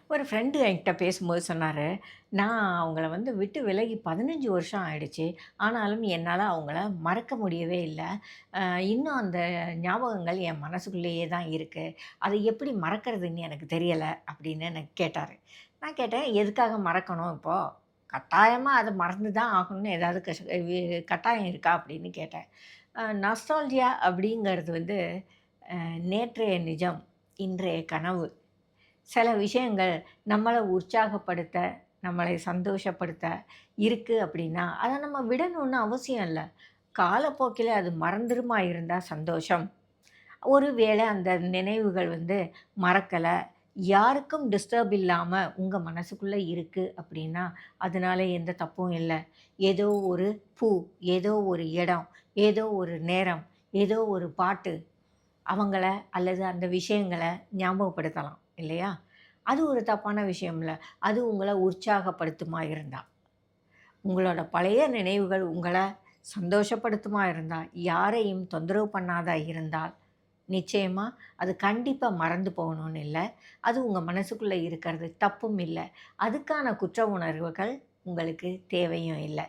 ஒரு ஃப்ரெண்டு என்கிட்ட பேசும்போது சொன்னாரு, "நான் அவங்கள விட்டு விலகி 15 வருஷம் ஆயிடுச்சு. ஆனாலும் என்னால அவங்கள மறக்க முடியவே இல்ல. இன்னும் அந்த ஞாபகங்கள் என் மனசுக்குள்ளேயே தான் இருக்கு. அதை எப்படி மறக்கிறதுன்னு எனக்கு தெரியல." அப்படின்னு எனக்கு கேட்டாரு. நான் கேட்டேன், "எதுக்காக மறக்கணும் இப்போ? கட்டாயமா அத மறந்து தான் ஆகணும்னு ஏதாவது கட்டாயம் இருக்கா?" அப்படின்னு கேட்டேன். நாஸ்டால்ஜியா அப்படிங்கிறது நேற்றைய நிஜம், இன்றைய கனவு. சில விஷயங்கள் நம்மள உற்சாகப்படுத்த, நம்மளை சந்தோஷப்படுத்த இருக்கு அப்படின்னா, அத நம்ம விடணும்னு அவசியம் இல்ல. காலப்போக்கில அது மறந்துருமா இருந்தா சந்தோஷம். ஒரு வேளை அந்த நினைவுகள் மறக்கல, யாருக்கும் டிஸ்டர்ப் இல்லாம உங்க மனசுக்குள்ள இருக்கு அப்படின்னா, அதனால எந்த தப்பும் இல்ல. ஏதோ ஒரு பூ, ஏதோ ஒரு இடம், ஏதோ ஒரு நேரம், ஏதோ ஒரு பாட்டு அவங்கள அல்லது அந்த விஷயங்கள ஞாபகப்படுத்தலாம் இல்லையா? அது ஒரு தப்பான விஷயம் இல்ல. அது உங்கள உற்சாகப்படுத்துமா இருந்தா. உங்களோட பழைய நினைவுகள் உங்கள சந்தோஷப்படுத்துமா இருந்தா, யாரையும் தொந்தரவு பண்ணாதா இருந்தால், நிச்சயமா அது கண்டிப்பா மறந்து போகணும்னு இல்ல. அது உங்க மனசுக்குள்ள இருக்கிறது தப்பும் இல்ல. அதுக்கான குற்ற உணர்வுகள் உங்களுக்கு தேவையும் இல்ல.